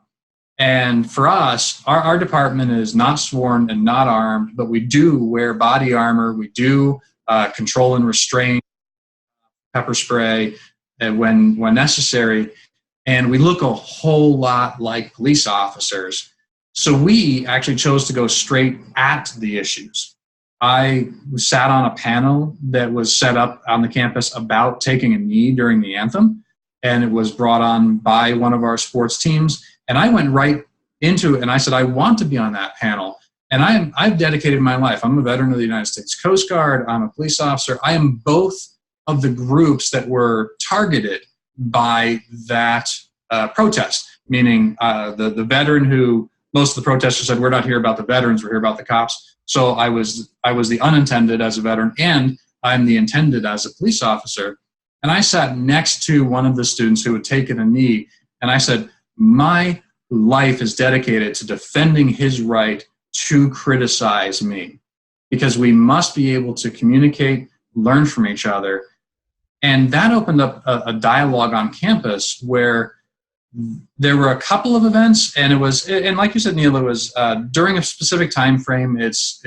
And for us, our department is not sworn and not armed, but we do wear body armor. We do control and restrain, pepper spray when necessary. And we look a whole lot like police officers. So we actually chose to go straight at the issues. I sat on a panel that was set up on the campus about taking a knee during the anthem, and it was brought on by one of our sports teams. And I went right into it, and I said, I want to be on that panel. And I've dedicated my life. I'm a veteran of the United States Coast Guard. I'm a police officer. I am both of the groups that were targeted by that protest, meaning the veteran who most of the protesters said, we're not here about the veterans, we're here about the cops. So I was the unintended as a veteran, and I'm the intended as a police officer. And I sat next to one of the students who had taken a knee, and I said, my life is dedicated to defending his right to criticize me, because we must be able to communicate, learn from each other. And that opened up a dialogue on campus where there were a couple of events, and it was, and like you said, Neil, it was during a specific time frame. It's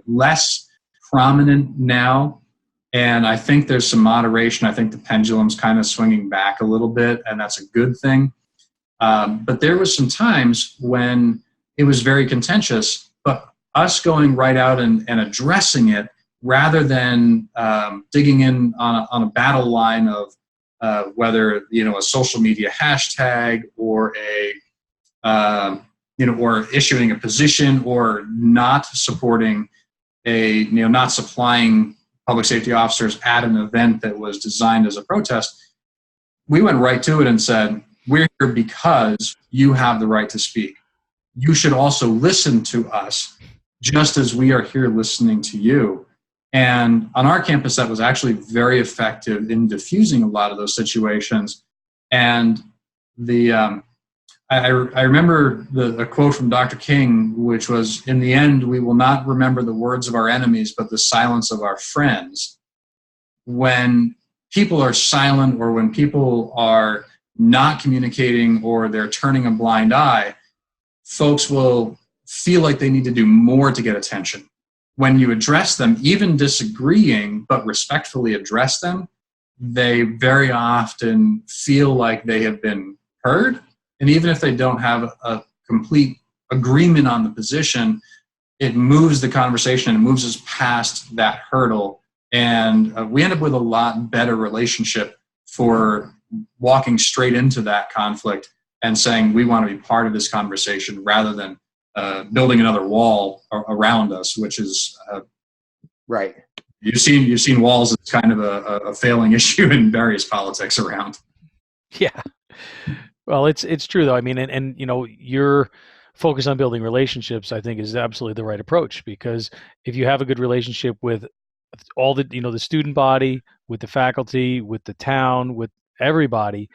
less prominent now, and I think there's some moderation. I think the pendulum's kind of swinging back a little bit, and that's a good thing. But there was some times when it was very contentious, but us going right out and addressing it rather than digging in on a battle line of whether a social media hashtag or or issuing a position or not supporting not supplying public safety officers at an event that was designed as a protest. We went right to it and said, we're here because you have the right to speak. You should also listen to us just as we are here listening to you. And on our campus, that was actually very effective in diffusing a lot of those situations. And I remember the quote from Dr. King, which was, in the end, we will not remember the words of our enemies, but the silence of our friends. When people are silent, or when people are not communicating, or they're turning a blind eye, folks will feel like they need to do more to get attention. When you address them, even disagreeing, but respectfully address them, they very often feel like they have been heard. And even if they don't have a complete agreement on the position, it moves the conversation and moves us past that hurdle. And we end up with a lot better relationship for walking straight into that conflict and saying, we want to be part of this conversation, rather than building another wall around us, which is right. You've seen walls as kind of a failing issue in various politics around. Yeah. Well, it's true though. I mean, and you're focus on building relationships, I think, is absolutely the right approach, because if you have a good relationship with all the, the student body, with the faculty, with the town, with everybody,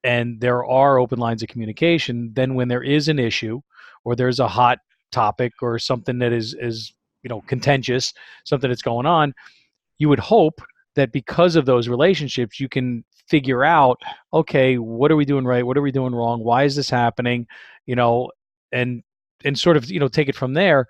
and there are open lines of communication, then when there is an issue or there's a hot topic or something that is contentious, something that's going on, you would hope that because of those relationships, you can figure out, okay, what are we doing right? What are we doing wrong? Why is this happening? And sort of, take it from there.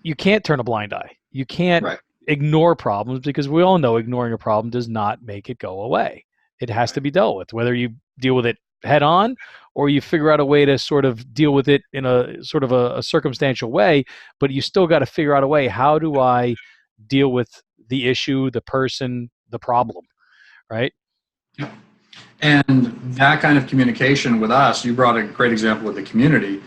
You can't turn a blind eye. You can't Right. ignore problems, because we all know ignoring a problem does not make it go away. It has to be dealt with, whether you deal with it head on or you figure out a way to sort of deal with it in a sort of a circumstantial way, but you still got to figure out a way. How do I deal with the issue, the person, the problem, right? And that kind of communication with us, you brought a great example with the community.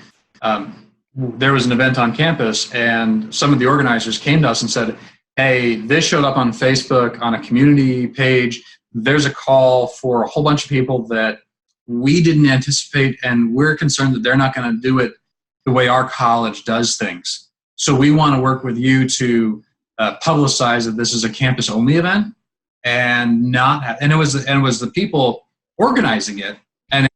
There was an event on campus, and some of the organizers came to us and said, hey, this showed up on Facebook on a community page. There's a call for a whole bunch of people that we didn't anticipate, and we're concerned that they're not going to do it the way our college does things. So we want to work with you to publicize that this is a campus-only event, and it was the people organizing it, and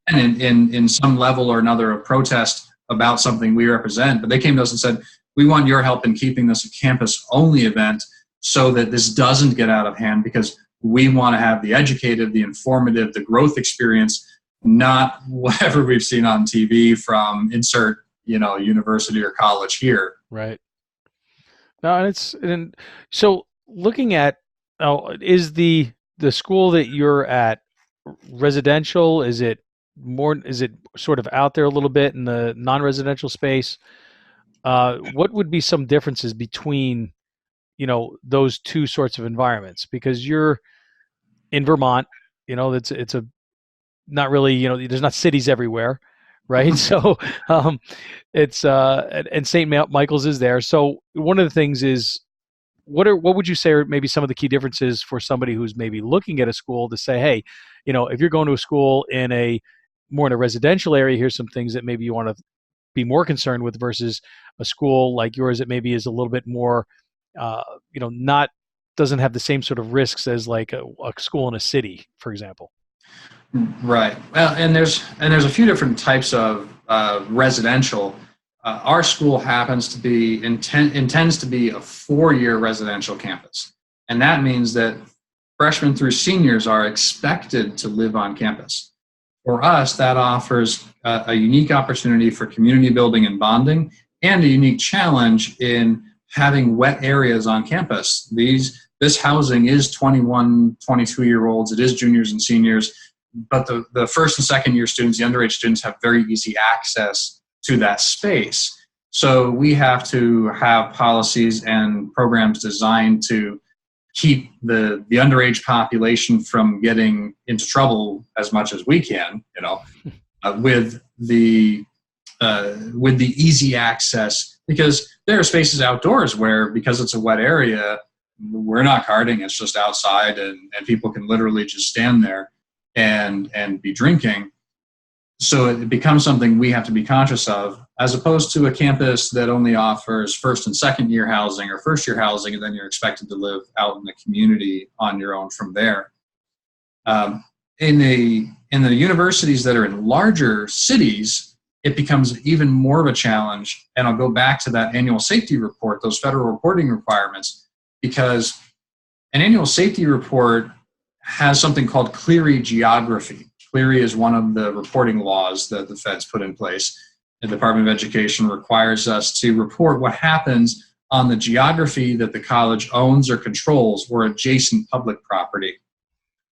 in some level or another a protest about something we represent. But they came to us and said, we want your help in keeping this a campus-only event so that this doesn't get out of hand, because we want to have the educative, the informative, the growth experience, not whatever we've seen on TV from insert, university or college here. Right. No, and so looking at, is the school that you're at residential? Is it sort of out there a little bit in the non-residential space? What would be some differences between, those two sorts of environments? Because you're in Vermont, it's a not really, there's not cities everywhere, right? So it's and St. Michael's is there. So one of the things is, what would you say are maybe some of the key differences for somebody who's maybe looking at a school to say, hey, if you're going to a school more in a residential area, here's some things that maybe you want to be more concerned with, versus a school like yours that maybe is a little bit more, doesn't have the same sort of risks as like a school in a city, for example. Right. Well, and there's a few different types of residential. Our school happens to be intends to be a 4-year residential campus, and that means that freshmen through seniors are expected to live on campus. For us, that offers a unique opportunity for community building and bonding, and a unique challenge in having wet areas on campus. This housing is 21, 22-year-olds. It is juniors and seniors. But the first and second year students, the underage students, have very easy access to that space. So we have to have policies and programs designed to keep the underage population from getting into trouble as much as we can, with the easy access, because there are spaces outdoors where, because it's a wet area, we're not carding, it's just outside, and people can literally just stand there and be drinking. So it becomes something we have to be conscious of, as opposed to a campus that only offers first and second year housing or first year housing, and then you're expected to live out in the community on your own from there. In the universities that are in larger cities, it becomes even more of a challenge. And I'll go back to that annual safety report, those federal reporting requirements, because an annual safety report has something called Clery geography. Clery is one of the reporting laws that the feds put in place. The Department of Education requires us to report what happens on the geography that the college owns or controls, or adjacent public property.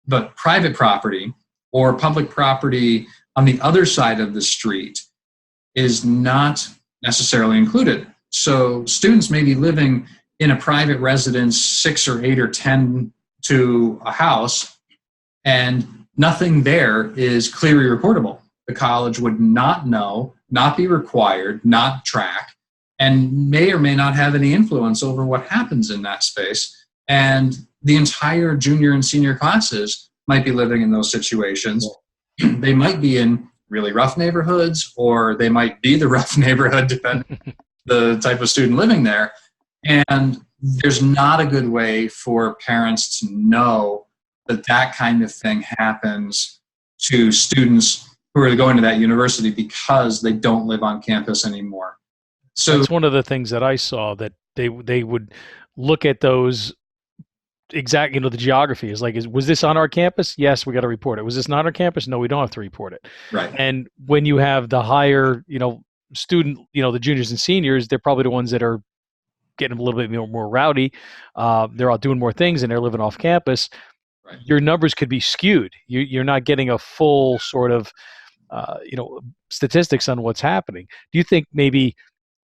But private property or public property on the other side of the street is not necessarily included. So students may be living in a private residence 6 or 8 or 10 to a house, and nothing there is clearly reportable. The college would not know, not be required, not track, and may or may not have any influence over what happens in that space. And the entire junior and senior classes might be living in those situations. They might be in really rough neighborhoods, or they might be the rough neighborhood, depending on the type of student living there. And there's not a good way for parents to know that that kind of thing happens to students who are going to that university because they don't live on campus anymore. So that's one of the things that I saw, that they would look at those exact, the geography is like, was this on our campus? Yes, we got to report it. Was this not on our campus? No, we don't have to report it. right. And when you have the higher, student, the juniors and seniors, they're probably the ones that are getting a little bit more rowdy. They're all doing more things and they're living off campus. Right. Your numbers could be skewed. You're not getting a full sort of, statistics on what's happening. Do you think maybe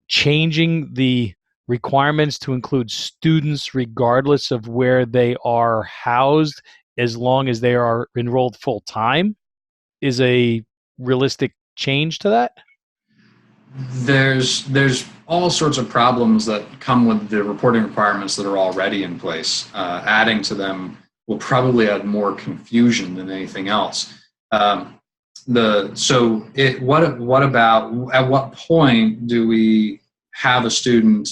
changing the requirements to include students regardless of where they are housed, as long as they are enrolled full time, is a realistic change to that? There's all sorts of problems that come with the reporting requirements that are already in place. Adding to them will probably add more confusion than anything else. What about, at what point do we have a student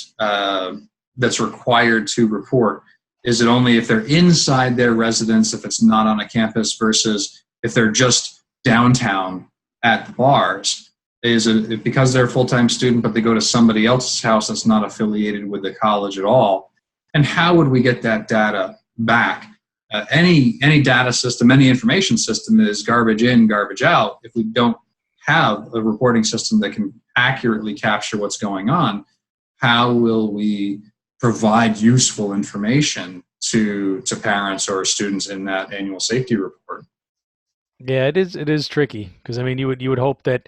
that's required to report? Is it only if they're inside their residence, if it's not on a campus, versus if they're just downtown at the bars? Is it because they're a full-time student but they go to somebody else's house that's not affiliated with the college at all? And how would we get that data back? Any data system, any information system is garbage in, garbage out. If we don't have a reporting system that can accurately capture what's going on, how will we provide useful information to parents or students in that annual safety report? Yeah, it is tricky, because you would hope that,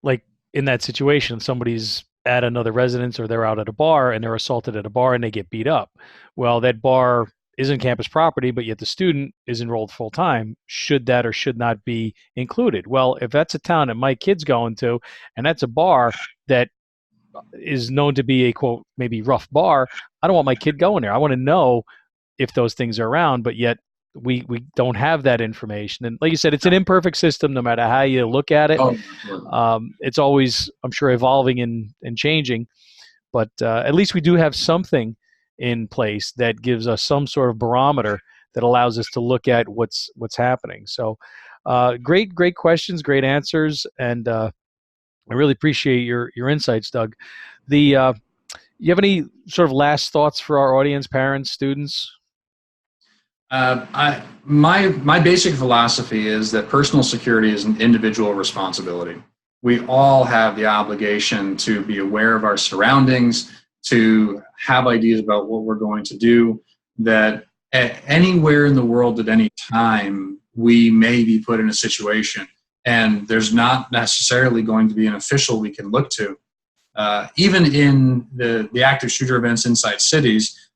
like, in that situation, somebody's at another residence or they're out at a bar and they're assaulted at a bar and they get beat up. Well, that bar isn't campus property, but yet the student is enrolled full time. Should that or should not be included? Well, if that's a town that my kid's going to, and that's a bar that is known to be a, quote, maybe rough bar, I don't want my kid going there. I want to know if those things are around, but yet we don't have that information. And like you said, it's an imperfect system no matter how you look at it. It's always, I'm sure, evolving and changing, but at least we do have something in place that gives us some sort of barometer that allows us to look at what's happening. So great questions, great answers, and I really appreciate your insights, Doug. You have any sort of last thoughts for our audience, parents, students? My basic philosophy is that personal security is an individual responsibility. We all have the obligation to be aware of our surroundings, to have ideas about what we're going to do, that anywhere in the world at any time, we may be put in a situation, and there's not necessarily going to be an official we can look to. Even in the active shooter events inside cities,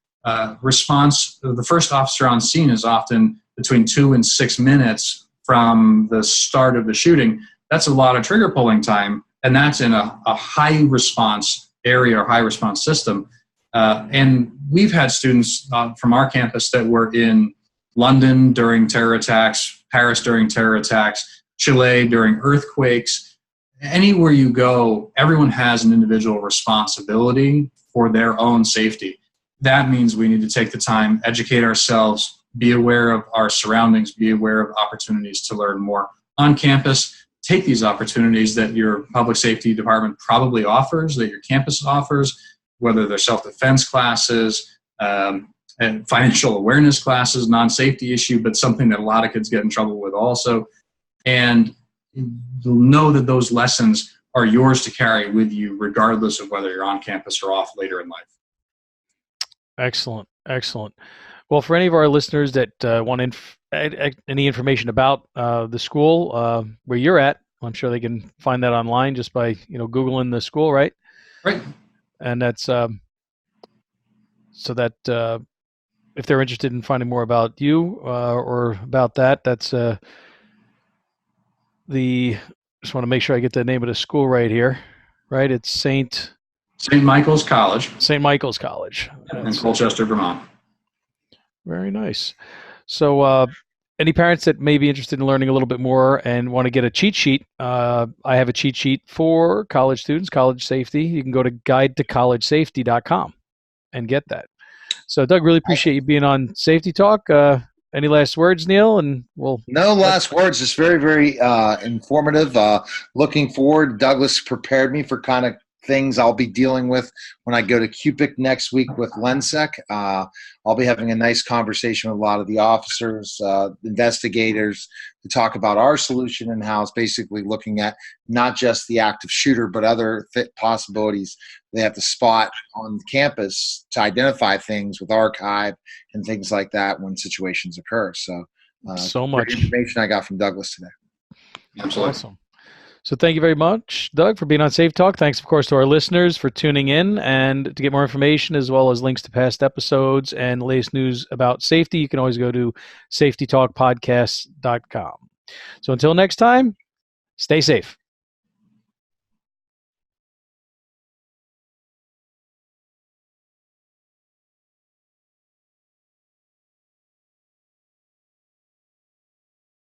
response, the first officer on scene is often between 2 and 6 minutes from the start of the shooting. That's a lot of trigger pulling time, and that's in a high response area or high response system. And we've had students from our campus that were in London during terror attacks, Paris during terror attacks, Chile during earthquakes. Anywhere you go, everyone has an individual responsibility for their own safety. That means we need to take the time, educate ourselves, be aware of our surroundings, be aware of opportunities to learn more on campus. Take these opportunities that your public safety department probably offers, that your campus offers, whether they're self-defense classes, and financial awareness classes, non-safety issue, but something that a lot of kids get in trouble with also. And know that those lessons are yours to carry with you, regardless of whether you're on campus or off later in life. Excellent. Well, for any of our listeners that want any information about the school where you're at, I'm sure they can find that online just by Googling the school, right? Right. And that's so that if they're interested in finding more about you or about that, that's just want to make sure I get the name of the school right here, right? It's St. Michael's College. St. Michael's College. In Colchester, Vermont. Very nice. So any parents that may be interested in learning a little bit more and want to get a cheat sheet, I have a cheat sheet for college students, college safety. You can go to guidetocollegesafety.com and get that. So, Doug, really appreciate you being on Safety Talk. Any last words, Neil? And no last words. Just very, very informative. Looking forward. Douglas prepared me for kind of things I'll be dealing with when I go to CUPIC next week with Lensec. I'll be having a nice conversation with a lot of the officers, investigators, to talk about our solution and how it's basically looking at not just the active shooter, but other possibilities they have to spot on campus to identify things with archive and things like that when situations occur. So much information I got from Douglas today. Absolutely. Awesome. So thank you very much, Doug, for being on Safe Talk. Thanks, of course, to our listeners for tuning in. And to get more information, as well as links to past episodes and the latest news about safety, you can always go to safetytalkpodcast.com. So until next time, stay safe.